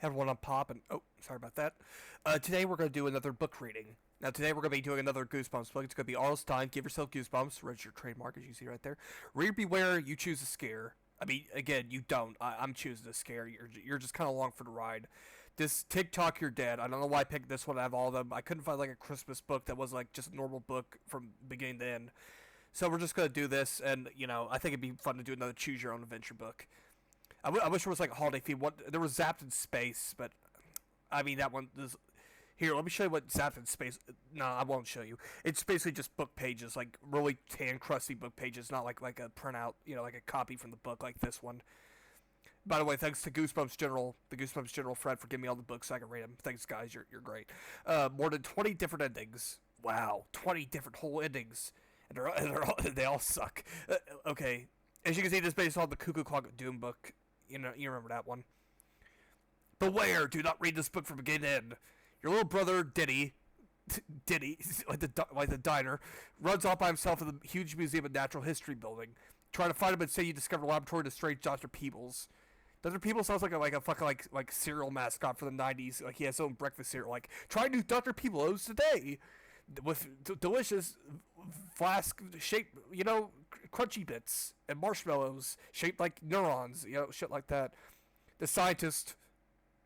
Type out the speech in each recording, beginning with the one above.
Hey everyone, I'm Pop, and sorry about that. Today we're going to do another book reading. Now, today we're going to be doing another Goosebumps book. It's going to be R.L. Stein, Give Yourself Goosebumps, registered trademark, as you see right there. Reader beware, you choose a scare. I mean, again, you don't. I'm choosing a scare. You're just kind of along for the ride. This TikTok, You're Dead. I don't know why I picked this one out of all of them. I couldn't find like a Christmas book that was like just a normal book from beginning to end. So we're just going to do this, and, I think it'd be fun to do another Choose Your Own Adventure book. I wish there was like a holiday theme. There was Zapped in Space, but I mean that one is. Here, let me show you what Zapped in Space. No, I won't show you. It's basically just book pages, like really tan, crusty book pages, not like a printout, like a copy from the book, like this one. By the way, thanks to the Goosebumps General Fred, for giving me all the books so I can read them. Thanks, guys. You're great. More than 20 different endings. Wow, 20 different whole endings, and they all suck. Okay, as you can see, this is based on the Cuckoo Clock Doom book. You remember that one. Beware! Do not read this book from beginning to end. Your little brother, Diddy, like the diner, runs off by himself in the huge Museum of Natural History building. Try to find him and say you discovered a laboratory to strange Dr. Peebles. Dr. Peebles sounds like a fucking like cereal mascot for the 90s. Like he has his own breakfast cereal. Like, try new Dr. Peebles today with delicious flask shaped, crunchy bits and marshmallows shaped like neurons, shit like that. The scientist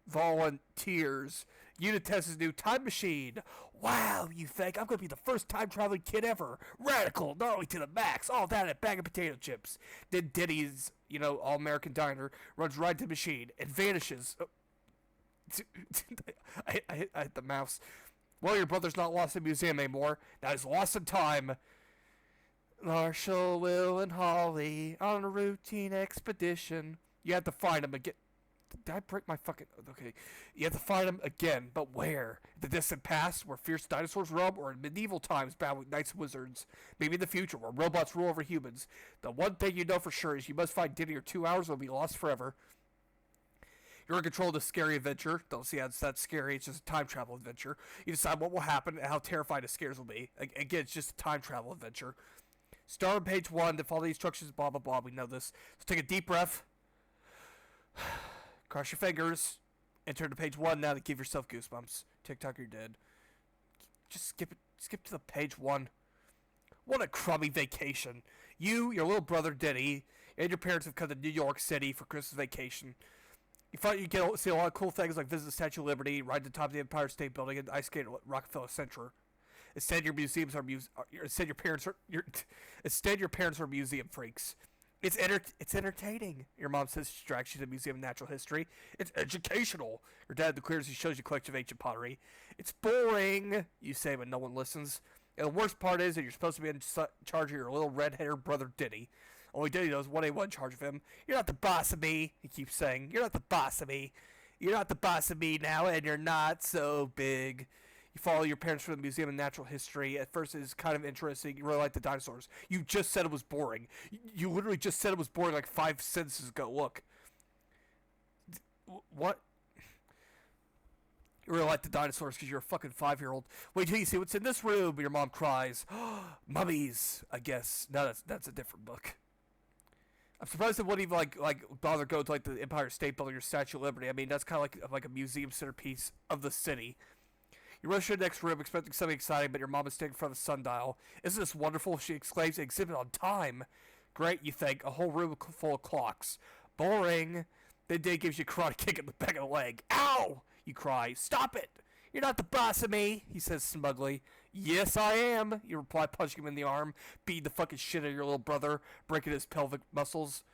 volunteers. You to test his new time machine. Wow, you think I'm gonna be the first time traveling kid ever? Radical, gnarly to the max. All that and a bag of potato chips. Then Denny's, all American diner runs right to the machine and vanishes. I hit the mouse. Well, your brother's not lost in the museum anymore. Now he's lost in time. Marshall, Will, and Holly on a routine expedition. You have to find him again. Did I break my fucking... Okay. You have to find him again, but where? In the distant past, where fierce dinosaurs roam, or in medieval times battling knights and wizards? Maybe in the future, where robots rule over humans. The one thing you know for sure is you must find Diddy, or 2 hours will be lost forever. You're in control of this scary adventure. Don't see how it's that scary. It's just a time travel adventure. You decide what will happen and how terrifying the scares will be. Again, it's just a time travel adventure. Start on page 1 to follow the instructions, blah, blah, blah. We know this. So take a deep breath. Cross your fingers. And turn to page 1 now to give yourself goosebumps. TikTok, you're dead. Just skip it. Skip to the page 1. What a crummy vacation. You, your little brother Denny, and your parents have come to New York City for Christmas vacation. You thought you'd see a lot of cool things like visit the Statue of Liberty, ride to the top of the Empire State Building, and ice skate at Rockefeller Center. Instead, your parents are museum freaks. It's entertaining. Your mom says she drags you to the Museum of Natural History. It's educational. Your dad declares he shows you a collection of ancient pottery. It's boring, you say when no one listens. And the worst part is that you're supposed to be in charge of your little red-haired brother Diddy. Only Diddy knows what ain't in charge of him. You're not the boss of me, he keeps saying. You're not the boss of me. You're not the boss of me now, and you're not so big. You follow your parents from the Museum of Natural History. At first, it's kind of interesting. You really like the dinosaurs. You just said it was boring. You literally just said it was boring like 5 sentences ago. Look. What? You really like the dinosaurs because you're a fucking 5-year-old. Wait till you see what's in this room. Your mom cries. Mummies, I guess. No, that's a different book. I'm surprised it wouldn't even like bother go to like the Empire State Building or Statue of Liberty. I mean, that's kind of like a museum centerpiece of the city. You rush to the next room expecting something exciting, but your mom is standing in front of the sundial. Isn't this wonderful? She exclaims, exhibit on time. Great, you think. A whole room full of clocks. Boring. Then Dave gives you a karate kick in the back of the leg. Ow! You cry. Stop it! You're not the boss of me, he says smugly. Yes, I am, you reply, punching him in the arm, beating the fucking shit out of your little brother, breaking his pelvic muscles.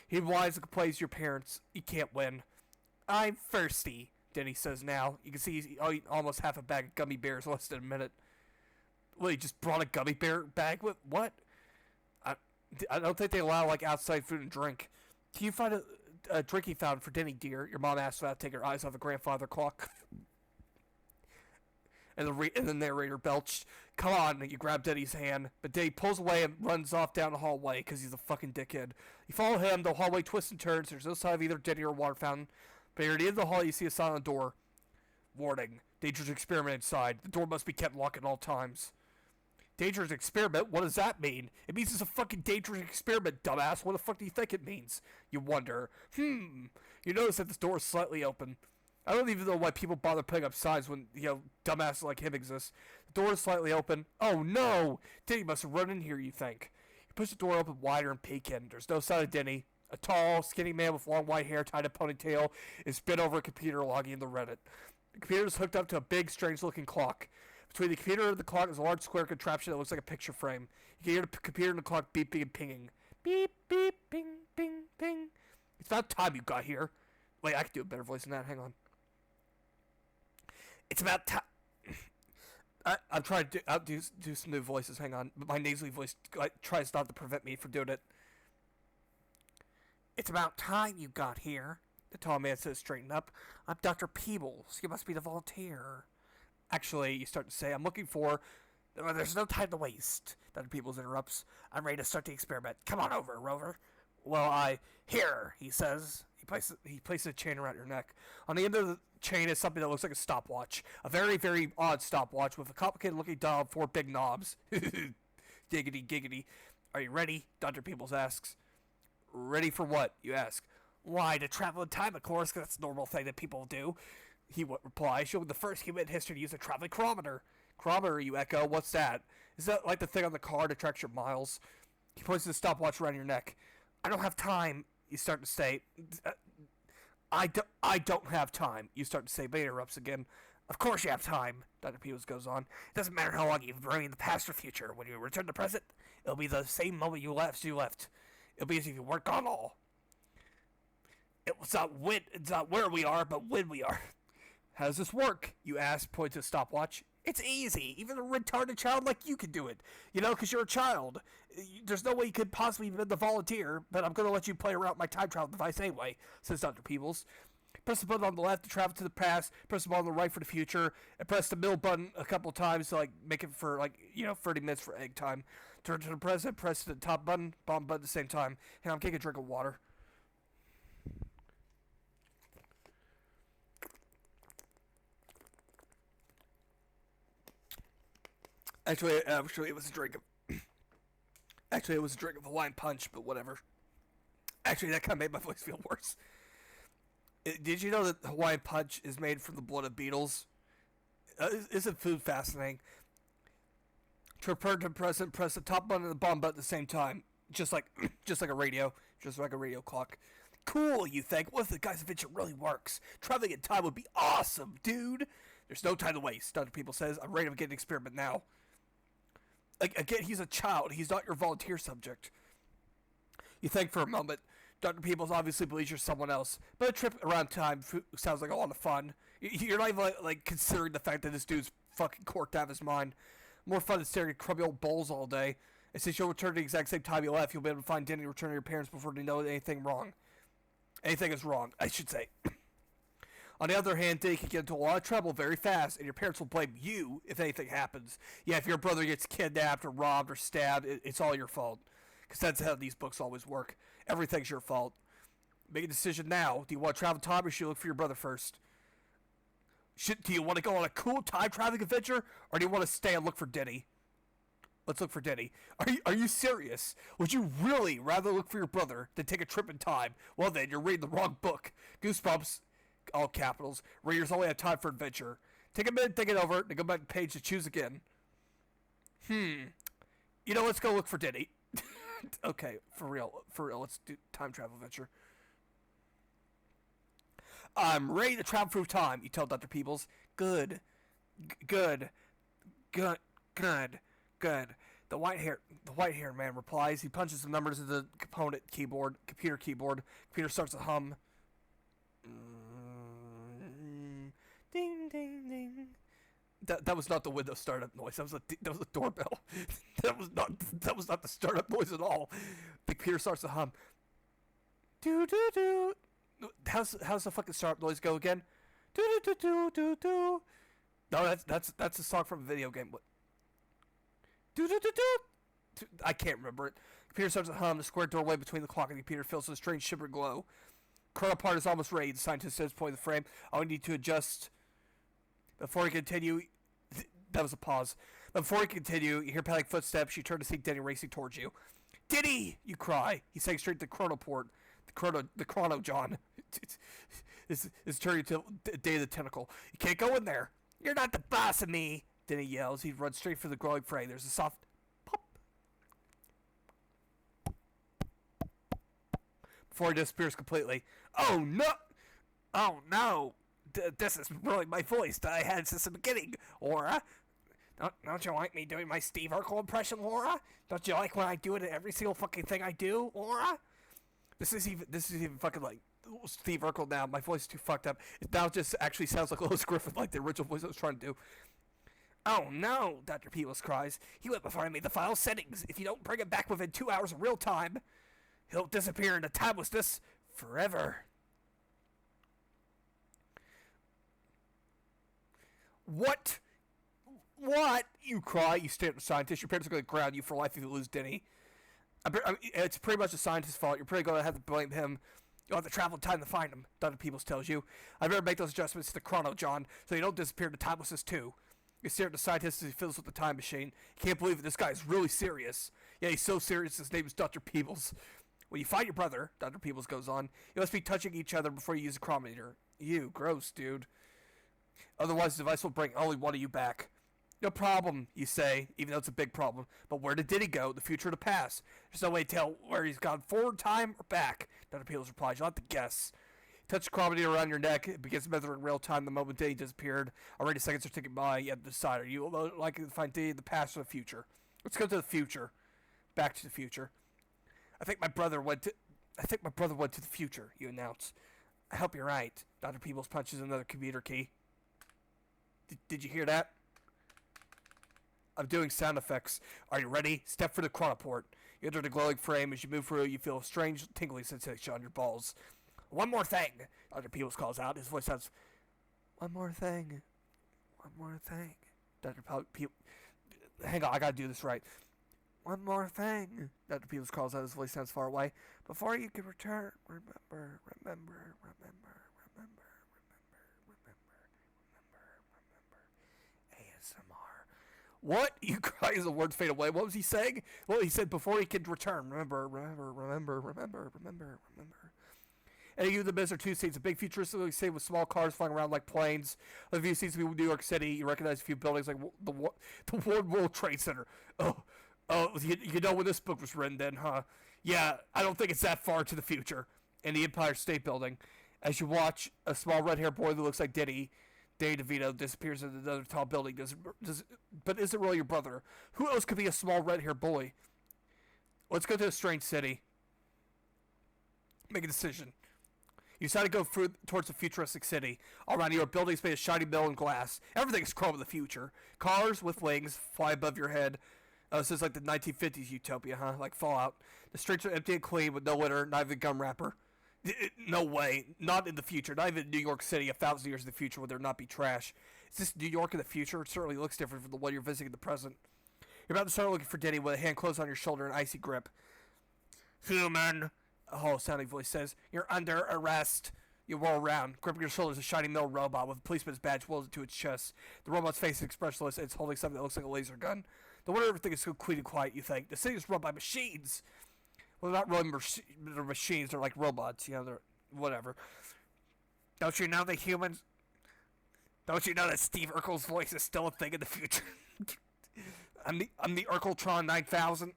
He whines and complains to your parents. You can't win. I'm thirsty, Denny says now. You can see he's eaten almost half a bag of gummy bears in less than a minute. Well, he just brought a gummy bear bag with what? I don't think they allow like outside food and drink. Can you find a drinking fountain for Denny, dear? Your mom asks without taking her eyes off the grandfather clock. And the narrator belched. Come on, you grab Denny's hand. But Denny pulls away and runs off down the hallway because he's a fucking dickhead. You follow him, the hallway twists and turns. There's no sign of either Denny or water fountain. But near the end of the hall, you see a sign on the door. Warning. Dangerous experiment inside. The door must be kept locked at all times. Dangerous experiment? What does that mean? It means it's a fucking dangerous experiment, dumbass. What the fuck do you think it means? You wonder. You notice that this door is slightly open. I don't even know why people bother putting up signs when, dumbasses like him exist. The door is slightly open. Oh no! Denny must have run in here, you think. You push the door open wider and peek in. There's no sign of Denny. A tall, skinny man with long white hair tied in a ponytail is bent over a computer logging into Reddit. The computer is hooked up to a big, strange-looking clock. Between the computer and the clock is a large square contraption that looks like a picture frame. You can hear the computer and the clock beeping and pinging. Beep, beep, ping, ping, ping. It's about time you got here. Wait, I can do a better voice than that. Hang on. It's about time. I'm trying to do some new voices. Hang on. But my nasally voice tries not to prevent me from doing it. It's about time you got here. The tall man says, straighten up. I'm Dr. Peebles. You must be the volunteer. Actually, you start to say, I'm looking for... There's no time to waste. Dr. Peebles interrupts. I'm ready to start the experiment. Come on over, Rover. Well, Here, he says. He places a chain around your neck. On the end of the chain is something that looks like a stopwatch. A very, very odd stopwatch with a complicated-looking dial and 4 big knobs. Giggity, giggity. Are you ready? Dr. Peebles asks. Ready for what? You ask. Why, to travel in time, of course, 'cause that's a normal thing that people do. He replies, you're the first human in history to use a traveling chronometer. Chronometer, you echo. What's that? Is that like the thing on the car that tracks your miles? He points to the stopwatch around your neck. I don't have time, you start to say. I don't have time, you start to say, but he interrupts again. Of course you have time, Dr. Peebles goes on. It doesn't matter how long you've remained in the past or future. When you return to the present, it'll be the same moment you left. It'll be as if you weren't gone all. It's not where we are, but when we are. How does this work? You ask, pointing to the stopwatch. It's easy. Even a retarded child like you can do it. Because you're a child. There's no way you could possibly be the volunteer, but I'm going to let you play around with my time travel device anyway, says Dr. Peebles. Press the button on the left to travel to the past, press the button on the right for the future, and press the middle button a couple times to, make it for, 30 minutes for egg time. Turn to the present, press the top button, bottom button at the same time. Hang on, I'm getting a drink of water. Actually, it was a drink of... Actually, it was a drink of Hawaiian Punch, but whatever. Actually, that kind of made my voice feel worse. Did you know that Hawaiian Punch is made from the blood of beetles? Isn't food fascinating? To return to the present, press the top button and the bottom button at the same time. Just like a radio. Just like a radio clock. Cool, you think? What if the guy's invention really works? Traveling in time would be awesome, dude! There's no time to waste, Dr. Peebles says. I'm ready to get an experiment now. Again, he's a child. He's not your volunteer subject. You think for a moment. Dr. Peebles obviously believes you're someone else. But a trip around time sounds like a lot of fun. You're not even, considering the fact that this dude's fucking corked out of his mind. More fun than staring at crummy old bowls all day. And since you'll return at the exact same time you left, you'll be able to find Denny and return to your parents before they know anything wrong. Anything is wrong, I should say. On the other hand, Denny can get into a lot of trouble very fast, and your parents will blame you if anything happens. Yeah, if your brother gets kidnapped or robbed or stabbed, it's all your fault. Because that's how these books always work. Everything's your fault. Make a decision now. Do you want to travel time, or should you look for your brother first? Do you want to go on a cool time-traveling adventure, or do you want to stay and look for Denny? Let's look for Denny. Are you serious? Would you really rather look for your brother than take a trip in time? Well then, you're reading the wrong book. Goosebumps, all capitals. Readers only have time for adventure. Take a minute, think it over, then go back to the page to choose again. Let's go look for Denny. Okay, for real, let's do time travel adventure. I'm ready to travel through time, you tell Dr. Peebles. Good. The white-haired man replies. He punches some numbers into the computer keyboard. Computer starts to hum. Ding, ding, ding. That was not the Windows startup noise. That was a doorbell. that was not the startup noise at all. The computer starts to hum. Do do do. How's the fucking startup noise go again? Do do do do do. No, that's a song from a video game. What? Do do do do. I can't remember it. Computer starts to hum. The square doorway between the clock and the computer fills with a strange shimmering glow. Chrono part is almost ready. The scientist says, pointing the frame. I need to adjust. Before we continue, that was a pause. Before we continue, you hear panic footsteps. You turn to see Denny racing towards you. Denny! You cry. He's heading straight to the chrono port. The chrono John. It's turning to Day of the Tentacle. You can't go in there. You're not the boss of me. Then he yells. He runs straight for the glowing frame. There's a soft pop before he disappears completely. Oh no! Oh no! This is really my voice that I had since the beginning, Laura. Don't you like me doing my Steve Urkel impression, Laura? Don't you like when I do it in every single fucking thing I do, Laura? This is even fucking like Steve Urkel now. My voice is too fucked up. It now just actually sounds like Lois Griffin, like the original voice I was trying to do. Oh no, Dr. Peebles cries. He went before I made the file settings. If you don't bring him back within 2 hours of real time, he'll disappear into timelessness forever. What? What? You cry, you stare at the scientist. Your parents are going to ground you for life if you lose Denny. It's pretty much the scientist's fault. You're pretty going to have to blame him. You'll have to travel in time to find him, Dr. Peebles tells you. I better make those adjustments to the chrono, John, so you don't disappear into timelessness too. You stare at the scientist as he fiddles with the time machine. You can't believe it. This guy is really serious. Yeah, he's so serious his name is Dr. Peebles. When you find your brother, Dr. Peebles goes on, you must be touching each other before you use a chronometer. Ew, gross, dude. Otherwise, the device will bring only one of you back. No problem, you say, even though it's a big problem. But where did he go? The future or the past? There's no way to tell where he's gone forward time or back. Dr. Peebles replies. You'll have to guess. Touch the chronometer around your neck. It begins measuring real time the moment Diddy disappeared. Already seconds are ticking by. You have to decide. Are you likely to find Diddy in the past or the future? Let's go to the future. Back to the future. I think my brother went to the future, you announce. I hope you're right. Dr. Peebles punches another computer key. Did you hear that? I'm doing sound effects. Are you ready? Step for the chronoport. You enter the glowing frame. As you move through, you feel a strange tingling sensation on your balls. One more thing, Dr. Peebles calls out. His voice sounds, one more thing. One more thing. Dr. Peebles, hang on, I gotta do this right. One more thing, Dr. Peebles calls out. His voice sounds far away. Before you can return, remember. ASMR. What? You cry as the words fade away. What was he saying? Well, he said before he could return. Remember. And you, the Mr. Two seats, a big futuristic city with small cars flying around like planes. A few seats of New York City. You recognize a few buildings like the World Trade Center. Oh, you know when this book was written then, huh? Yeah, I don't think it's that far to the future. In the Empire State Building, as you watch, a small red-haired boy that looks like Danny DeVito disappears in another tall building. But is it really your brother? Who else could be a small red-haired boy? Let's go to a strange city. Make a decision. You decide to go towards a futuristic city. All around you are buildings made of shiny metal and glass. Everything is chrome in the future. Cars with wings fly above your head. This is like the 1950s utopia, huh? Like Fallout. The streets are empty and clean with no litter, not even gum wrapper. No way. Not in the future. Not even New York City 1,000 years in the future would there not be trash. Is this New York in the future? It certainly looks different from the one you're visiting in the present. You're about to start looking for Denny with a hand closed on your shoulder and an icy grip. Human, a hollow sounding voice says, you're under arrest. You roll around. Gripping your shoulder is a shiny metal robot with a policeman's badge welded to its chest. The robot's face is expressionless and it's holding something that looks like a laser gun. No wonder everything is so clean and quiet, you think. The city is run by machines. Well, they're not really they're machines. They're like robots. You know, they're whatever. Don't you know that humans... Don't you know that Steve Urkel's voice is still a thing in the future? I'm the Urkeltron 9000.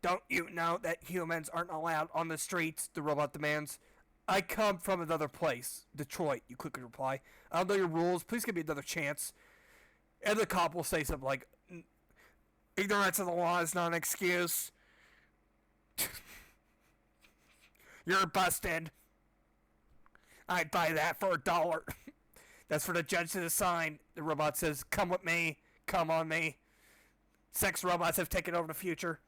Don't you know that humans aren't allowed on the streets? The robot demands. I come from another place. Detroit, you quickly reply. I don't know your rules. Please give me another chance. And the cop will say something like, ignorance of the law is not an excuse. You're busted. I'd buy that for $1. That's for the judge to decide. The robot says, come with me. Come on me. Sex robots have taken over the future.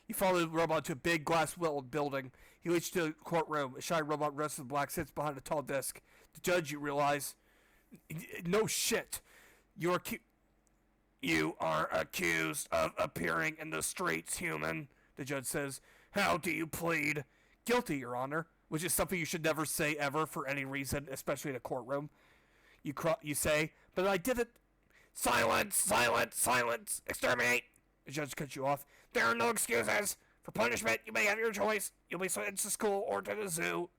You follow the robot to a big glass-walled building. He leads you to a courtroom. A shy robot rests in black, sits behind a tall desk. The judge, you realize, no shit. You are accused of appearing in the streets, human. The judge says, how do you plead? Guilty, Your Honor, which is something you should never say ever for any reason, especially in a courtroom. You say, but I did it. Silence, silence, silence. Exterminate. The judge cuts you off. There are no excuses. For punishment, you may have your choice. You'll be sent to school or to the zoo.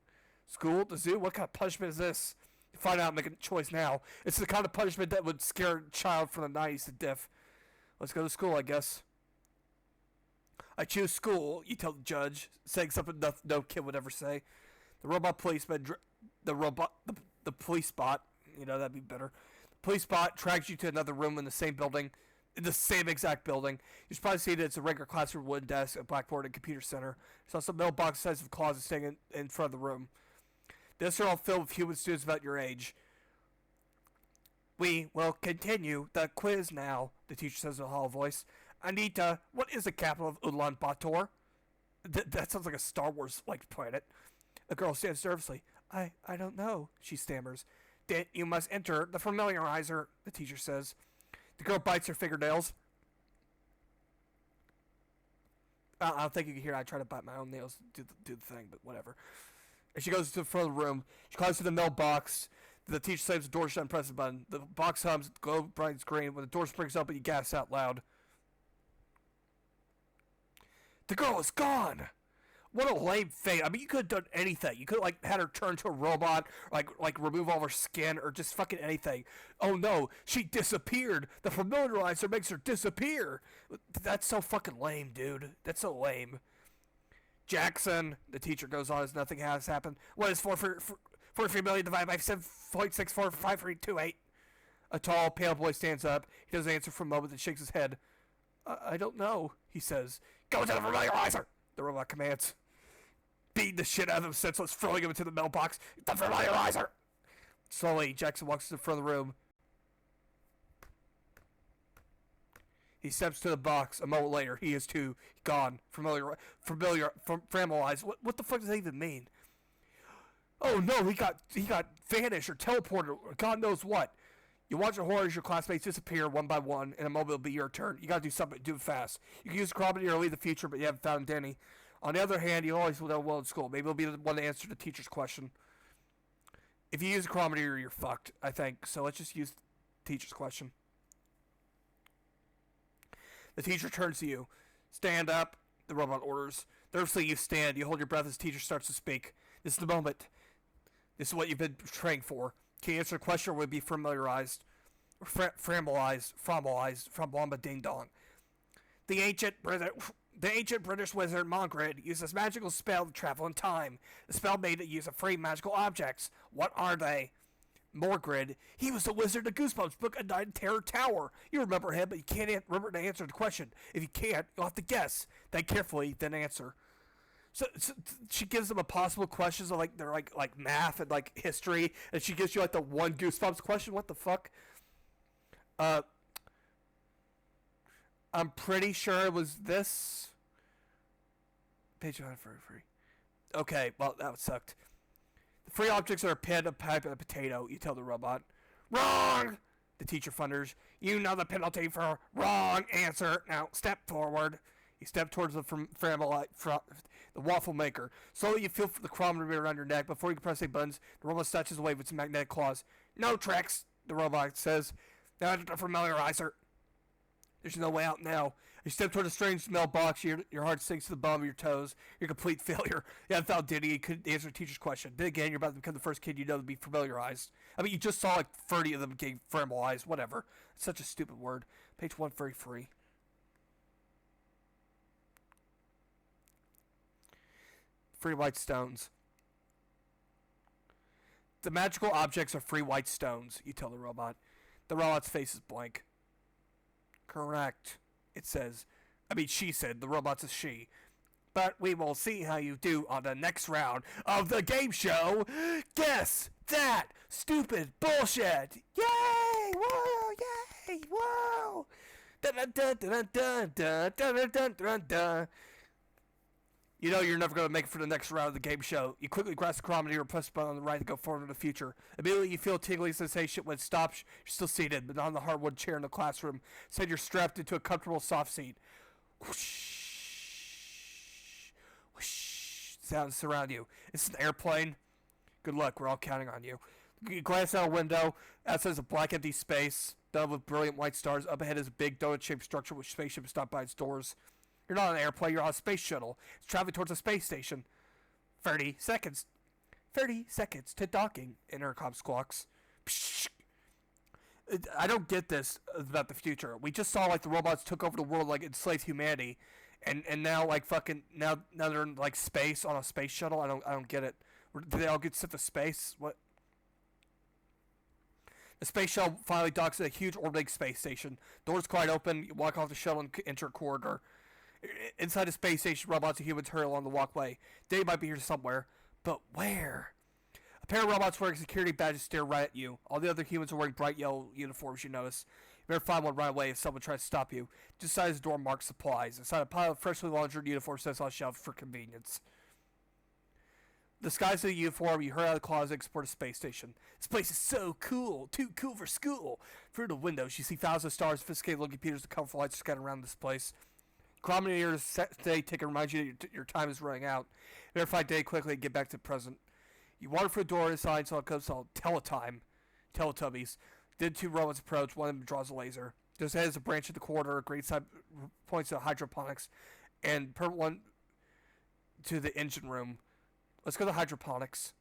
School? The zoo? What kind of punishment is this? Find out and make a choice now. It's the kind of punishment that would scare a child from the 90s to death. Let's go to school, I guess. I choose school, you tell the judge, saying something no kid would ever say. The robot policeman, the police bot, that'd be better. The police bot tracks you to another room in the same building, in the same exact building. You should probably see that it's a regular classroom, wooden desk, a blackboard, and computer center. There's also a mailbox size of closet staying in front of the room. This are all filled with human students about your age. We will continue the quiz now, the teacher says in a hollow voice. Anita, what is the capital of Ulaanbaatar? That sounds like a Star Wars-like planet. A girl stands nervously. I don't know, she stammers. Then you must enter the familiarizer, the teacher says. The girl bites her fingernails. I don't think you can hear I try to bite my own nails to do the thing, but whatever. And she goes to the front of the room. She climbs to the mailbox. The teacher slams the door shut and presses the button. The box hums, the globe brightens green. When the door springs open, you gasp out loud. The girl is gone! What a lame fate. I mean, you could have done anything. You could have, had her turn to a robot, like remove all her skin, or just fucking anything. Oh no, she disappeared! The familiarizer makes her disappear! That's so fucking lame, dude. That's so lame. Jackson, the teacher goes on as nothing has happened. What is 43 million divided by 7.645328? A tall, pale boy stands up. He doesn't answer for a moment and shakes his head. I don't know, he says. Go to the familiarizer, the robot commands. Beating the shit out of him senseless, throwing him into the mailbox. The familiarizer! Slowly, Jackson walks to the front of the room. He steps to the box. A moment later, he is too gone. Familiarized. What the fuck does that even mean? Oh no, he got vanished or teleported or God knows what. You watch the horror as your classmates disappear one by one. In a moment, it'll be your turn. You gotta do something. Do it fast. You can use Chronometer or leave the future, but you haven't found Denny. On the other hand, you always will do well in school. Maybe it'll be the one to answer the teacher's question. If you use a Chronometer, you're fucked, I think. So let's just use the teacher's question. The teacher turns to you. Stand up, the robot orders. Nervously, you stand. You hold your breath as the teacher starts to speak. This is the moment. This is what you've been praying for. Can you answer the question or would be familiarized? Frambolized, Fromblamba Ding Dong. The ancient British wizard Mongrid used this magical spell to travel in time. The spell made it use of free magical objects. What are they? Morgrid. He was the wizard of Goosebumps book A Night in Terror Tower. You remember him, but you can't remember to answer the question. If you can't, you'll have to guess. Think carefully, then answer. So she gives them a possible questions of they're like math and history, and she gives you the one Goosebumps question. What the fuck? I'm pretty sure it was this. Page 1 for free. Okay, well that sucked. The free objects are a pen, a pipe, and a potato. You tell the robot. Wrong. The teacher thunders. You know the penalty for wrong answer. Now step forward. You step towards the waffle maker. Slowly you feel for the chronometer around your neck. Before you can press any buttons, the robot snatches away with its magnetic claws. No tricks, the robot says. Now the familiarizer. There's no way out now. You step toward a strange mailbox. Your heart sinks to the bottom of your toes. You're a complete failure. You haven't found Diddy. You couldn't answer the teacher's question. Then again, you're about to become the first kid you know to be familiarized. I mean, you just saw 30 of them getting familiarized. Whatever. It's such a stupid word. Page 1 very free. Free white stones. The magical objects are free white stones, you tell the robot. The robot's face is blank. Correct, it says. She said. The robot's a she. But we will see how you do on the next round of the game show. Guess that stupid bullshit. Yay! Whoa! Yay! Whoa! Dun dun dun dun dun dun dun dun dun dun. You know you're never going to make it for the next round of the game show. You quickly grasp the chronometer or press the button on the right to go forward in the future. Immediately you feel a tingling sensation when it stops. You're still seated, but not on the hardwood chair in the classroom. Instead, you're strapped into a comfortable soft seat. Whoosh, whoosh, sounds surround you. It's an airplane. Good luck, we're all counting on you. You glance out a window. Outside is a black empty space, dotted with brilliant white stars. Up ahead is a big donut-shaped structure with spaceships stopped by its doors. You're not on an airplane, you're on a space shuttle. It's traveling towards a space station. 30 seconds. 30 seconds to docking, intercom squawks. Psh. I don't get this about the future. We just saw like the robots took over the world, like enslaved humanity, and now like fucking now they're in like space on a space shuttle. I don't get it. Do they all get sent to space? What? The space shuttle finally docks at a huge orbiting space station. Doors quite open. You walk off the shuttle and enter a corridor. Inside the space station, robots and humans hurry along the walkway. They might be here somewhere, but where? A pair of robots wearing security badges stare right at you. All the other humans are wearing bright yellow uniforms, you notice. You better find one right away if someone tries to stop you. Just inside the door marked supplies. Inside a pile of freshly laundered uniforms sets on a shelf for convenience. Disguised in the uniform, you hurry out of the closet and explore the space station. This place is so cool. Too cool for school. Through the windows, you see thousands of stars, sophisticated looking computers, and colorful lights scattered around this place. Chronometer's set day ticker reminds you that your time is running out. Verify day quickly and get back to the present. You wander for a door inside, so it comes called Teletime. Teletubbies. Then two robots approach. One of them draws a laser. There's head is a branch of the corridor. A green side points to hydroponics. And purple one to the engine room. Let's go to hydroponics.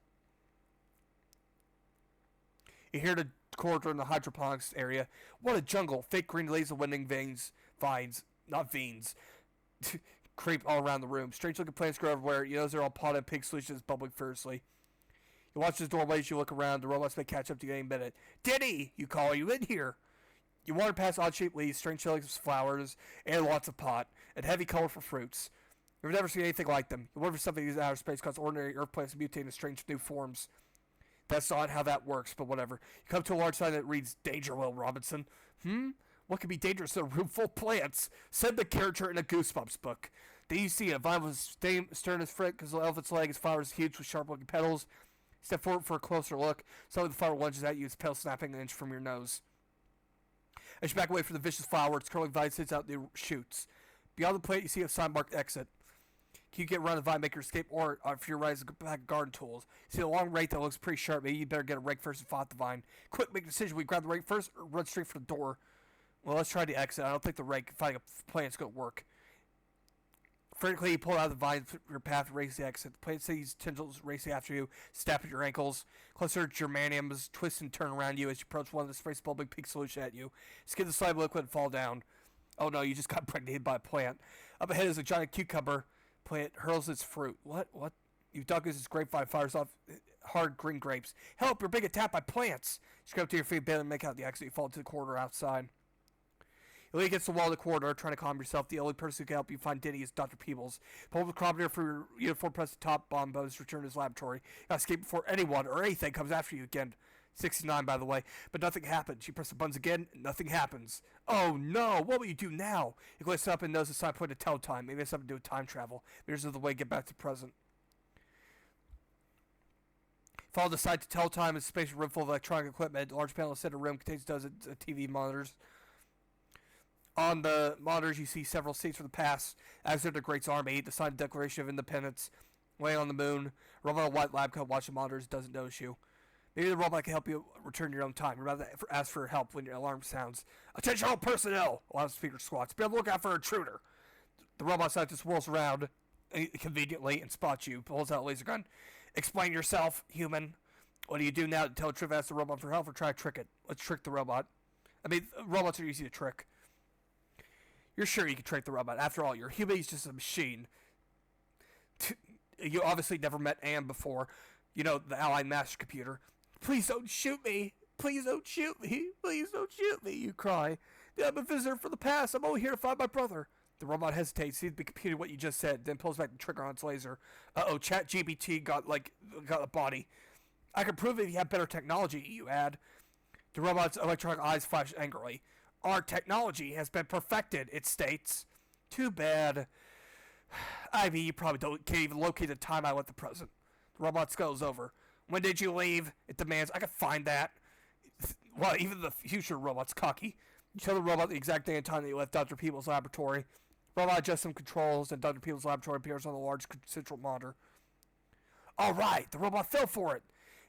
You hear the corridor in the hydroponics area. What a jungle. Fake green laser winding vines, not veins, creep all around the room. Strange looking plants grow everywhere. You notice they're all potted pink solutions bubbling fiercely. You watch this doorway as you look around. The robots may catch up to you any minute. Denny, you call. Are you in here? You wander past odd-shaped leaves, strange shapes of flowers, and lots of pot, and heavy, colorful fruits. You've never seen anything like them. You wonder if something in outer space causes ordinary Earth plants to mutate into strange new forms. That's not how that works, but whatever. You come to a large sign that reads, Danger, Will Robinson. What could be dangerous in a room full of plants? Said the character in a Goosebumps book. Then you see a vine with stern as frick because the elephant's leg, its flower is huge with sharp-looking petals. Step forward for a closer look. Suddenly the flower lunges at you, its petals snapping an inch from your nose. As you back away from the vicious flower, its curling vine sits out the shoots. Beyond the plant, you see a sign marked exit. Can you get around the vine, make your escape, or if you're right, back garden tools? You see a long rake that looks pretty sharp. Maybe you better get a rake first and fight the vine. Quick, make a decision. We grab the rake first or run straight for the door? Well, let's try the exit. I don't think the rake finding a plant's going to work. Frantically, you pull out of the vine, your path, and race the exit. The plant sees tendrils racing after you, snap at your ankles. Cluster germaniums twist and turn around you as you approach one of the sprays bulbing pink solution at you. Skid the slime liquid and fall down. Oh no, you just got impregnated by a plant. Up ahead is a giant cucumber. Plant hurls its fruit. What? You dug as its grapevine fires off hard green grapes. Help! You're being attacked by plants! You scramble to your feet, barely make out the exit. You fall into the corridor outside. You lean against the wall of the corridor, trying to calm yourself. The only person who can help you find Denny is Dr. Peebles. Pull up the chronometer for your uniform, press the top bomb bonus, return to his laboratory. You gotta escape before anyone or anything comes after you again. 69, by the way. But nothing happens. You press the buttons again, and nothing happens. Oh no, what will you do now? You glance up and notice the sign pointing to tell time. Maybe it's something to do with time travel. Maybe this is the way to get back to the present. Follow the sign to tell time. It's a space room full of electronic equipment. A large panel in the center room contains dozens of TV monitors. On the monitors, you see several scenes from the past. Alexander the Great's army, the signed Declaration of Independence, laying on the moon. A robot in a white lab coat watching the monitors doesn't notice you. Maybe the robot can help you return your own time. You're about to ask for help when your alarm sounds. Attention all personnel! A loudspeaker squats. Be on the lookout for an intruder. The robot scientist whirls around conveniently and spots you. Pulls out a laser gun. Explain yourself, human. What do you do now to tell the truth? Ask the robot for help or try to trick it? Let's trick the robot. I mean, robots are easy to trick. You're sure you can trick the robot. After all, your human is just a machine. You obviously never met Anne before. You know, the Allied Master Computer. Please don't shoot me. Please don't shoot me. Please don't shoot me, you cry. I'm a visitor from the past. I'm only here to find my brother. The robot hesitates, sees the computer what you just said, then pulls back the trigger on its laser. ChatGPT got a body. I can prove it if you have better technology, you add. The robot's electronic eyes flash angrily. Our technology has been perfected, it states. Too bad. I mean, you probably can't even locate the time I went the present. The robot skulls over. When did you leave? It demands. I can find that. Well, even the future robot's cocky. You tell the robot the exact day and time that you left Dr. Peebles' laboratory. The robot adjusts some controls, and Dr. Peebles' laboratory appears on the large central monitor. All right, the robot fell for it.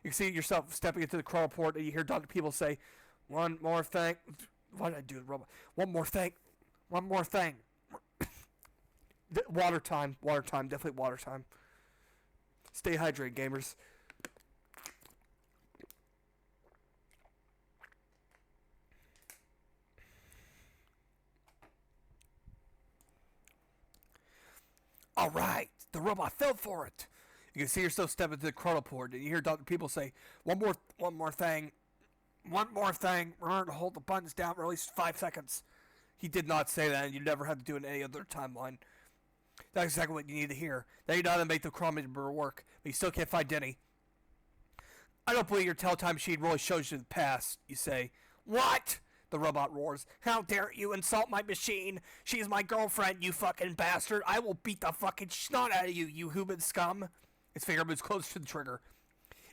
You can see yourself stepping into the crawl port, and you hear Dr. Peebles say, "One more thing." What did I do to the robot? One more thing. One more thing. Water time. Water time. Definitely water time. Stay hydrated, gamers. All right, the robot fell for it. You can see yourself step into the chronoport, and you hear Dr. People say, one more thing. One more thing. Remember to hold the buttons down for at least 5 seconds. He did not say that, and you never had to do it in any other timeline. That's exactly what you need to hear. Now you know how to make the chronometer work, but you still can't find Denny. I don't believe your telltime machine really shows you the past, you say. What? The robot roars. How dare you insult my machine? She's my girlfriend, you fucking bastard. I will beat the fucking snot out of you, you human scum. Its finger moves closer to the trigger.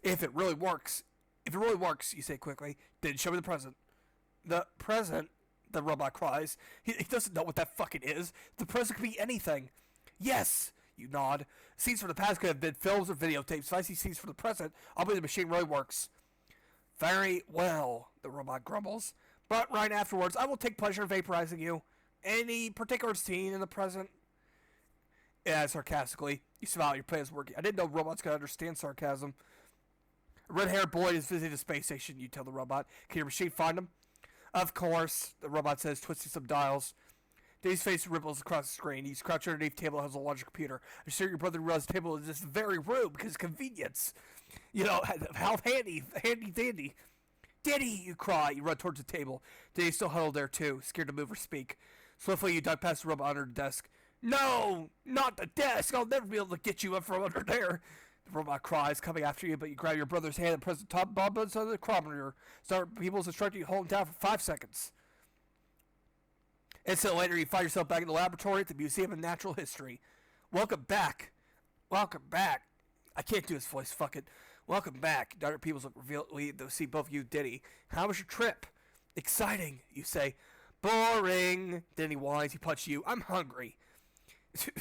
If it really works, you say quickly, then show me the present. The present? The robot cries. He doesn't know what that fucking is. The present could be anything. Yes, you nod. Scenes from the past could have been films or videotapes. If I see scenes from the present, I'll believe the machine really works. Very well, the robot grumbles. But right afterwards, I will take pleasure in vaporizing you. Any particular scene in the present? Yeah, sarcastically. You smile, your plan is working. I didn't know robots could understand sarcasm. A red-haired boy is visiting the space station, you tell the robot. Can your machine find him? Of course, the robot says, twisting some dials. Dave's face ripples across the screen. He's crouched underneath the table and has a larger computer. I'm sure your brother realized the table is this very room because of convenience. You know, how handy dandy. Diddy, you cry. You run towards the table. Diddy's still huddled there too, scared to move or speak. Swiftly, you duck past the robot under the desk. No, not the desk. I'll never be able to get you up from under there. The robot cries, coming after you, but you grab your brother's hand and press the top buttons on the chronometer. Start people's instructing you to hold him down for 5 seconds. Instant later, you find yourself back in the laboratory at the Museum of Natural History. Welcome back. Welcome back. I can't do his voice, fuck it. Welcome back. Dr. Peoples look revealingly to see both you, Denny. How was your trip? Exciting, you say. Boring. Denny whines. He punched you. I'm hungry. You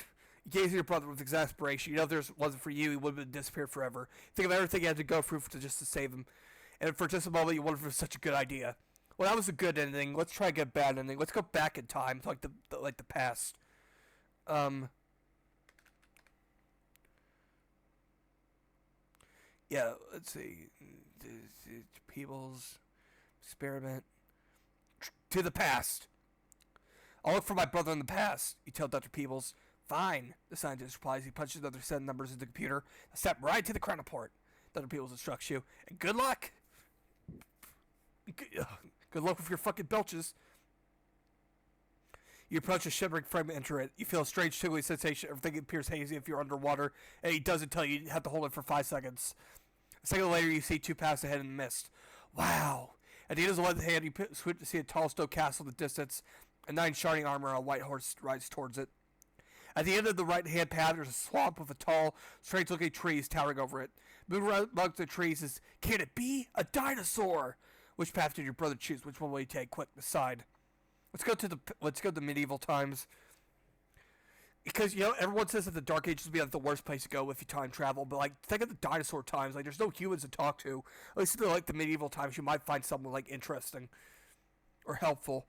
gaze at your brother with exasperation. You know if there wasn't for you, he would have disappeared forever. Think of everything you had to go through just to save him. And for just a moment, you wonder if it was such a good idea. Well, that was a good ending. Let's try to get a bad ending. Let's go back in time to like the past. Yeah, let's see. People's experiment to the past. I'll look for my brother in the past, you tell Dr. Peebles. Fine, the scientist replies. He punches another set of numbers into the computer. Step right to the chronoport. Dr. Peebles instructs you. And good luck. Good luck with your fucking belches. You approach a shimmering frame and enter it. You feel a strange tingling sensation. Everything appears hazy if you're underwater. And he doesn't tell you have to hold it for 5 seconds. A second later, you see 2 paths ahead in the mist. Wow. At the end of the left hand, you swoop to see a tall stone castle in the distance. A knight in shining armor on a white horse rides towards it. At the end of the right-hand path, there's a swamp with a tall, strange-looking trees towering over it. Moving around amongst the trees is, can it be? A dinosaur! Which path did your brother choose? Which one will you take? Quick, decide. Let's go to the medieval times. Because, you know, everyone says that the Dark Ages would be like the worst place to go if you time travel, but, like, think of the dinosaur times. Like, there's no humans to talk to. At least in, like, the medieval times, you might find someone, like, interesting or helpful.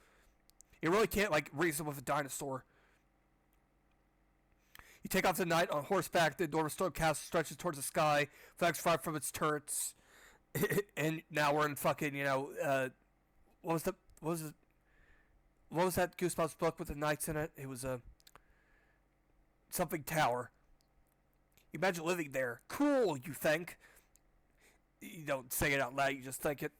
You really can't, like, reason with a dinosaur. You take off the knight on horseback. The enormous stone castle stretches towards the sky, flags far from its turrets. And now we're in fucking, you know, what was that Goosebumps book with the knights in it? It was a something tower. You imagine living there. Cool, you think. You don't say it out loud, you just think it.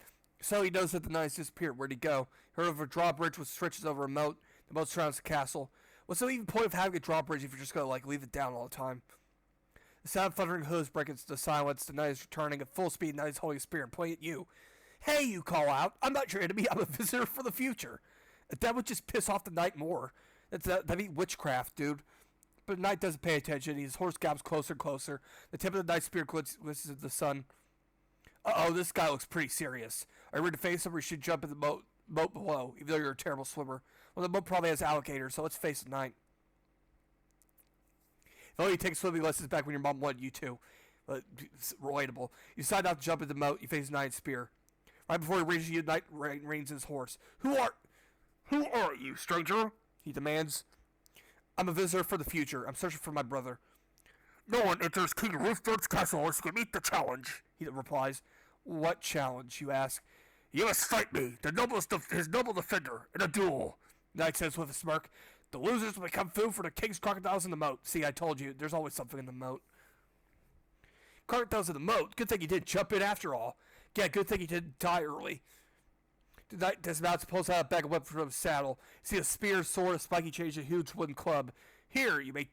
So he knows that the knights disappeared. Where'd he go? Heard of a drawbridge which stretches over a moat. The moat surrounds the castle. What's the even point of having a drawbridge if you're just gonna, like, leave it down all the time? The sound of thundering hooves breaks into the silence. The knight is returning at full speed. The knight is holding a spear and pointing at you. Hey, you call out. I'm not your enemy. I'm a visitor for the future. That would just piss off the knight more. That'd be witchcraft, dude. But the knight doesn't pay attention. His horse gallops closer and closer. The tip of the knight's spear glistens in the sun. Uh-oh, this guy looks pretty serious. Are you ready to face him, or you should jump in the moat below, even though you're a terrible swimmer? Well, the moat probably has alligators, so let's face the knight. If only you take swimming lessons back when your mom wanted you to. It's relatable. You decide not to jump in the moat. You face the knight's spear. Right before he reaches you, the knight reins his horse. Who are you, stranger? He demands. I'm a visitor for the future. I'm searching for my brother. No one enters King Roosevelt castle unless you can meet the challenge, he replies. What challenge, you ask? You must fight me, his noble defender, in a duel, the knight says with a smirk. The losers will become food for the king's crocodiles in the moat. See, I told you, there's always something in the moat. Crocodiles in the moat. Good thing you didn't jump in after all. Yeah, good thing you didn't die early. The knight dismounts and pulls out a bag of weapons from his saddle. You see a spear, sword, a spiky chain, and a huge wooden club. Here, you may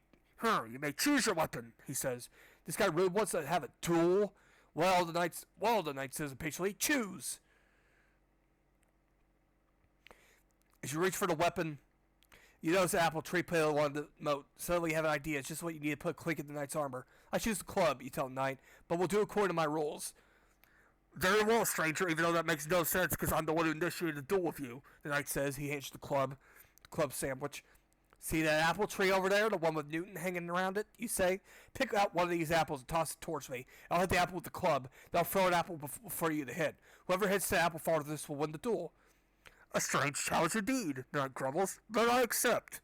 choose your weapon, he says. This guy really wants to have a duel. Well, the knight says impatiently, choose. As you reach for the weapon, you notice an apple tree planted along the moat. Suddenly you have an idea. It's just what you need to put a clink in the knight's armor. I choose the club, you tell the knight, but we'll do it according to my rules. Very well, stranger, even though that makes no sense because I'm the one who initiated the duel with you, the knight says. He hands the club sandwich. See that apple tree over there, the one with Newton hanging around it? You say, pick out one of these apples and toss it towards me. I'll hit the apple with the club. Then I'll throw an apple for you to hit. Whoever hits the apple farthest will win the duel. A strange challenge indeed, the knight grumbles, but I accept.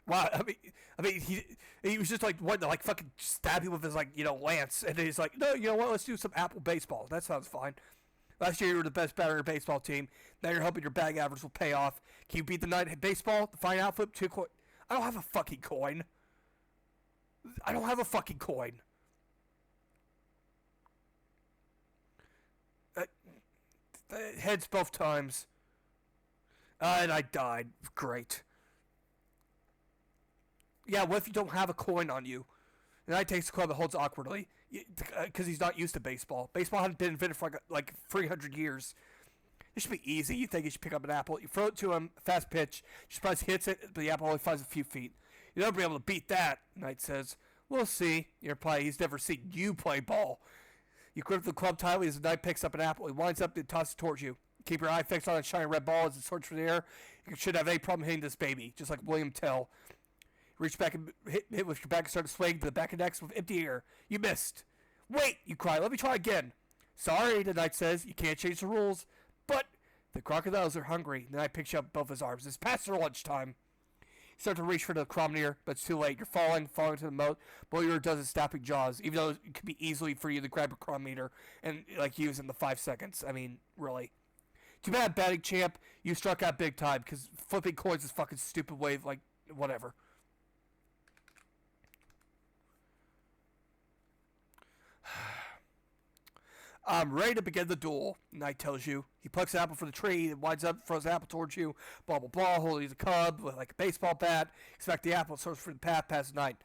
Wow, I mean, he was just like wanting to like fucking stab you with his like lance, and then he's like, no, you know what? Let's do some apple baseball. That sounds fine. Last year you were the best batter in your baseball team. Now you're hoping your bag average will pay off. Can you beat the knight at baseball? The fine outflip, 2 coin. I don't have a fucking coin. I don't have a fucking coin. Heads both times. And I died. Great. Yeah, what if you don't have a coin on you? And I takes the club and holds awkwardly. Because he's not used to baseball. Baseball hasn't been invented for like 300 years. It should be easy. You think he should pick up an apple. You throw it to him, fast pitch. Surprise hits it, but the apple only flies a few feet. You'll never be able to beat that, Knight says. We'll see. You reply, he's never seen you play ball. You grip the club tightly as the knight picks up an apple. He winds up and tosses it towards you. Keep your eye fixed on a shiny red ball as it soars through the air. You should have any problem hitting this baby, just like William Tell. Reach back and hit with your back and start to swing to the back of the neck with empty air. You missed. Wait, you cry. Let me try again. Sorry, the knight says. You can't change the rules. But the crocodiles are hungry. The knight picks you up both his arms. It's past their lunchtime. You start to reach for the cromnier, but it's too late. You're falling to the moat. Boyer does his snapping jaws, even though it could be easily for you to grab a crommeter and like use in the 5 seconds. I mean, really. Too bad, batting champ. You struck out big time because flipping coins is fucking stupid way of, like, whatever. I'm ready to begin the duel, Knight tells you. He plucks an apple from the tree and winds up, throws the apple towards you, blah, blah, blah, holding the cub with like a baseball bat. Expect the apple, soars through the path past the Knight.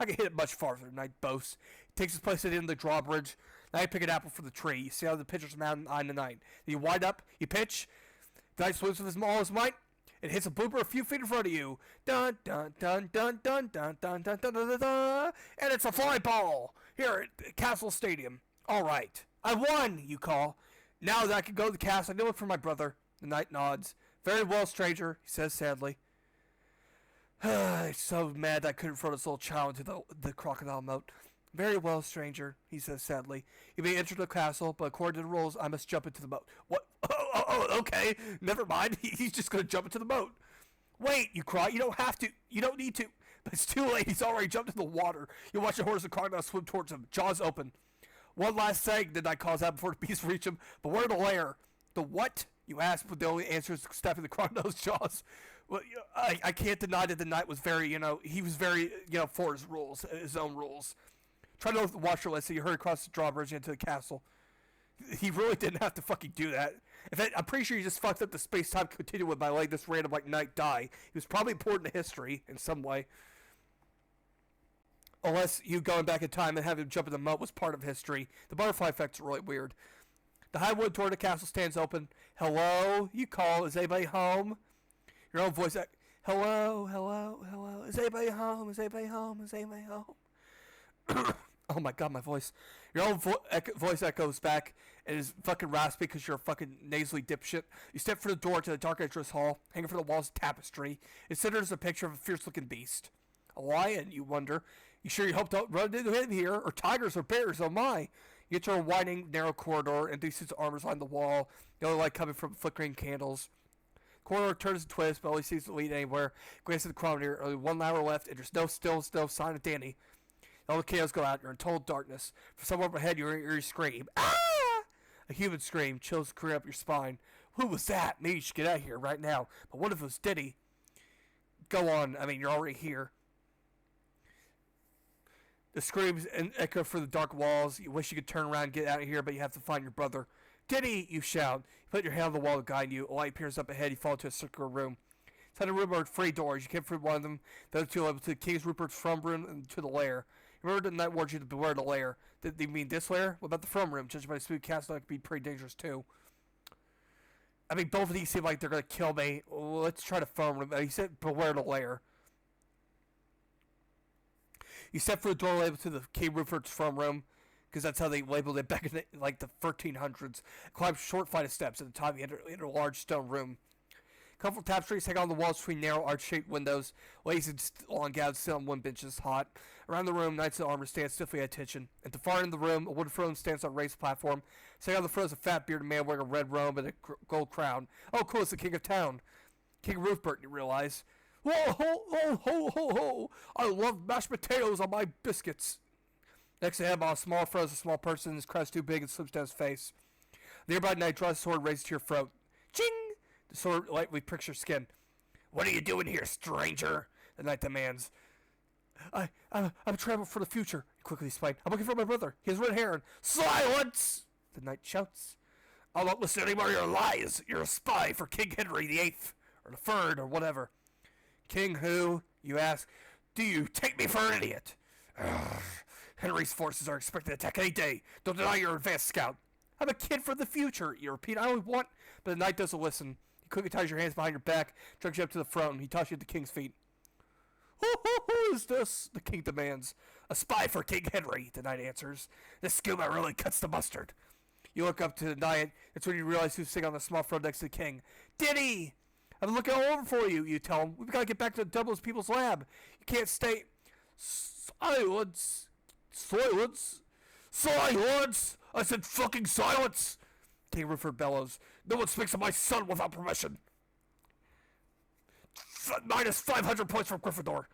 I can hit it much farther, Knight boasts. He takes his place at the end of the drawbridge. Now you pick an apple from the tree. You see how the pitcher's mountain eyeing the Knight. Then you wind up, you pitch. The Knight swings with all his might. It hits a blooper a few feet in front of you. Dun, dun, dun, dun, dun, dun, dun, dun, dun, dun, dun, dun. And it's a fly ball here at Castle Stadium. All right. I won, you call. Now that I can go to the castle, I know it for my brother. The knight nods. Very well, stranger, he says sadly. I'm so mad that I couldn't throw this little child into the crocodile moat. Very well, stranger, he says sadly. You may enter the castle, but according to the rules, I must jump into the moat. What? Oh, okay. Never mind. He's just going to jump into the moat. Wait, you cry. You don't have to. You don't need to. But it's too late. He's already jumped in the water. You watch the horse and crocodile swim towards him, jaws open. One last thing, the knight calls out before the beast reach him. But where the lair? The what? You ask, but the only answer is stepping the crocodile's jaws. Well, I can't deny that the knight was very, he was very, for his rules, his own rules. Try to watch your list so you hurry across the drawbridge into the castle. He really didn't have to fucking do that. In fact, I'm pretty sure he just fucked up the space-time continuum by letting this random, knight die. He was probably important to history in some way. Unless you going back in time and having him jump in the moat was part of history. The butterfly effect's really weird. The high wood door of the castle stands open. Hello, you call. Is anybody home? Your own voice. Hello, hello, hello. Is anybody home? Is anybody home? Is anybody home? Oh my god, my voice. Your own voice echoes back and is fucking raspy because you're a fucking nasally dipshit. You step through the door to the dark entrance hall. Hanging from the walls tapestry. It centers a picture of a fierce-looking beast. A lion, you wonder. You sure you hope to run into him here? Or tigers or bears, oh my. You get to a winding, narrow corridor, and these suits of armors line the wall. Yellow light coming from flickering candles. Corridor turns and twists, but only seems to lead anywhere. Glance at the chronometer, only 1 hour left, and there's no sign of Danny. All the candles go out, you're in total darkness. From somewhere up ahead, you hear an eerie scream. Ah! A human scream, chills career up your spine. Who was that? Maybe you should get out of here right now. But what if it was Diddy? Go on. I mean, you're already here. The screams and echo through the dark walls. You wish you could turn around and get out of here, but you have to find your brother. Diddy, you shout. You put your hand on the wall to guide you. A light appears up ahead. You fall into a circular room. Inside the room are three doors. You came through one of them. The other two level to King Rupert's throne room and to the lair. Remember the night warned you to beware the lair. Did they mean this lair? What about the throne room? Judged by the smooth castle, that could be pretty dangerous too. I mean, both of these seem like they're going to kill me. Let's try the throne room. He said beware the lair. You step through the door labeled to the King Rupert's throne room, because that's how they labeled it back in the 1300s. Climb a short flight of steps. At the top, you enter a large stone room. Colorful tapestries hang on the walls between narrow arch-shaped windows. Ladies in long gowns sit on one benches, hot. Around the room, knights in armor stand stiffly at attention. At the far end of the room, a wooden throne stands on a raised platform. Sitting on the throne is a fat bearded man wearing a red robe and a gold crown. Oh, cool, it's the king of town. King Rupert, you realize. Whoa, ho, ho, ho, ho, ho. I love mashed potatoes on my biscuits. Next to him, on a small throne is a small person. His crest too big and slips down his face. The nearby knight draws a sword and raises to your throat. Ching! The sword lightly pricks your skin. What are you doing here, stranger? The knight demands. I'm traveling for the future, he quickly explained. I'm looking for my brother. He has red hair and... Silence! The knight shouts. I'll not listen to any more of your lies. You're a spy for King Henry VIII. Or the Third, or whatever. King who? You ask. Do you take me for an idiot? Ugh. Henry's forces are expected to attack any day. Don't deny your advanced scout. I'm a kid for the future, you repeat. I only want... But the knight doesn't listen. He quickly ties your hands behind your back, drags you up to the throne, and he tosses you at the king's feet. Who is this? The king demands. A spy for King Henry, the knight answers. This scuba really cuts the mustard. You look up to the knight. That's when you realize who's sitting on the small throne next to the king. Diddy! I've been looking all over for you, you tell him. We've got to get back to Double's people's lab. You can't stay... Silence! Silence! Silence! I said fucking silence! King Rupert bellows. No one speaks of my son without permission. Minus 500 points from Gryffindor.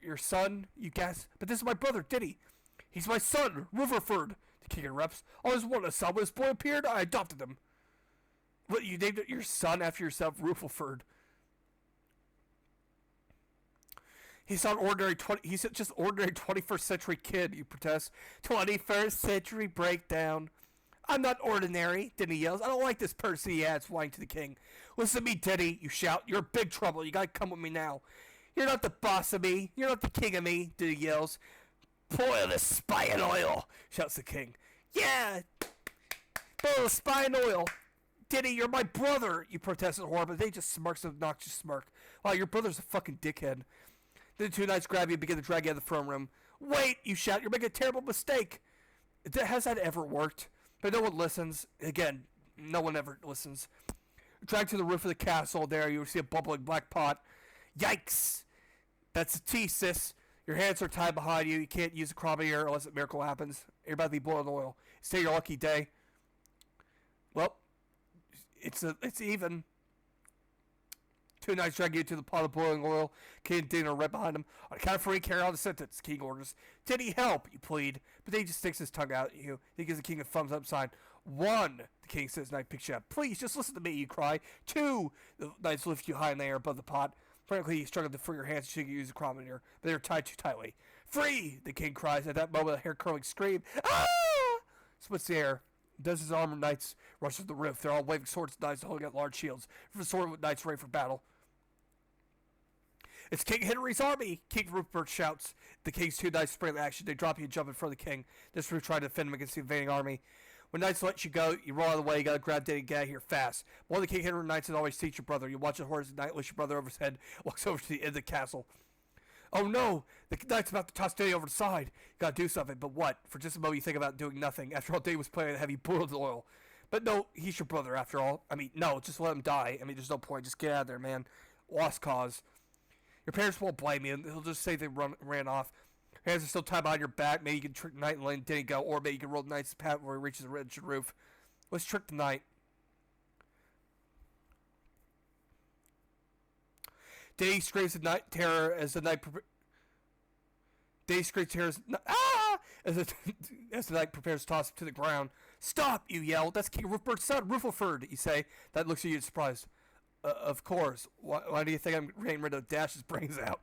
Your son? You guess? But this is my brother, Diddy. He's my son, Rutherford. The king interrupts. I always wanted a son. When this boy appeared, I adopted him. What, you named your son after yourself, Rutherford? He's not ordinary. He's just ordinary 21st century kid. You protest. 21st century breakdown. I'm not ordinary, Diddy yells. I don't like this person, he adds, whining to the king. Listen to me, Diddy, you shout. You're in big trouble. You gotta come with me now. You're not the boss of me. You're not the king of me, Diddy yells. Boil the spy in oil, shouts the king. Yeah! Boil the spy in oil. Diddy, you're my brother, you protest in horror, but they just smirks an obnoxious smirk. Wow, your brother's a fucking dickhead. Then the two knights grab you and begin to drag you out of the throne room. Wait, you shout. You're making a terrible mistake. Has that ever worked? But no one listens. Again, no one ever listens. Dragged to the roof of the castle there, you see a bubbling black pot. Yikes! That's a tea, sis. Your hands are tied behind you. You can't use a chronometer unless a miracle happens. You're about to be boiling oil. Say your lucky day. Well, it's even. Two knights drag you to the pot of boiling oil. King and Diddy are right behind him. On the count of three, carry on the sentence. King orders. Diddy, help, you plead. But then he just sticks his tongue out at you. He gives the king a thumbs up sign. 1, the king says, knight picks you up. Please, just listen to me, you cry. 2, the knights lift you high in the air above the pot. Frankly, you struggle to free your hands so you can use the chronometer, but they're tied too tightly. 3, the king cries. At that moment, a hair-curling scream. Ah! Splits the air. Dozens of armored knights rush to the roof. They're all waving swords and knives holding out large shields. For the sword knights ready for battle. It's King Henry's army! King Rupert shouts. The king's two knights spring into action. They drop you and jump in front of the king. This will try to defend him against the invading army. When knights let you go, you roll out of the way. You gotta grab Diddy and get out of here fast. One of the King Henry knights always teach your brother. You watch the horse knight lifts your brother over his head, walks over to the end of the castle. Oh no! The knight's about to toss Diddy over the side. You gotta do something, but what? For just a moment you think about doing nothing. After all, Diddy was playing with heavy boiled oil. But no, he's your brother after all. I mean, no, just let him die. I mean, there's no point. Just get out of there, man. Lost cause. Your parents won't blame you. They'll just say they ran off. Your hands are still tied behind your back. Maybe you can trick the knight and let Diddy go. Or maybe you can roll the knight's path before he reaches the wretched roof. Let's trick the knight. Diddy screams in night terror as the knight Diddy screams terror as the knight prepares to toss him to the ground. Stop, you yell. That's King Rupert's son, Rutherford, you say. That looks at you in surprise. Of course. Why do you think I'm getting rid of Dash's brains out?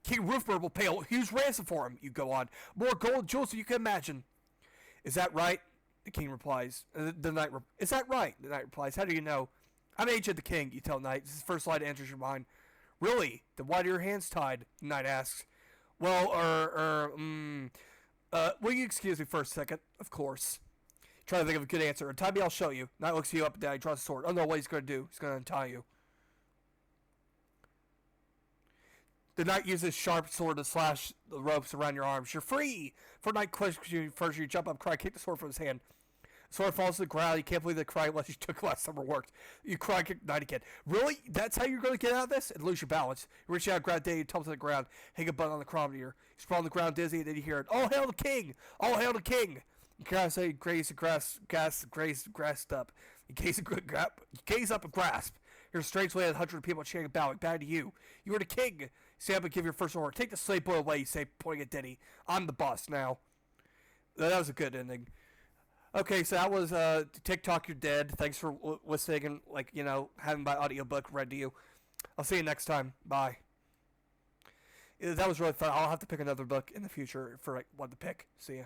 King Roofbird will pay a huge ransom for him, you go on. More gold and jewels than you can imagine. Is that right? The king replies. Is that right? The knight replies. How do you know? I'm agent of the king, you tell Knight. This is the first line that enters your mind. Really? Then why are your hands tied? The knight asks. Well, will you excuse me for a second? Of course. Try to think of a good answer. Untie me, I'll show you. Knight looks you up and down. He draws a sword. Oh no, what he's going to do? He's going to untie you. The knight uses sharp sword to slash the ropes around your arms. You're free! For Knight questions you first, you jump up, cry, kick the sword from his hand. The sword falls to the ground. You can't believe the cry unless you took last summer worked. You cry, kick the knight again. Really? That's how you're going to get out of this? And lose your balance. You reach out, grab Daddy, tumble to the ground, hang a button on the chronometer. You sprawl on the ground dizzy, and then you hear it. All hail the king! All hail the king! You can't say graze and grasped up. You gaze up and grasp. You're a strange way of 100 people cheering bowing. Bad to you. You are the king. Stand up and give your first order. Take the slave boy away, you say, pointing at Denny. I'm the boss now. That was a good ending. Okay, so that was TikTok, You're Dead. Thanks for listening and, having my audiobook read to you. I'll see you next time. Bye. That was really fun. I'll have to pick another book in the future for what to pick. See ya.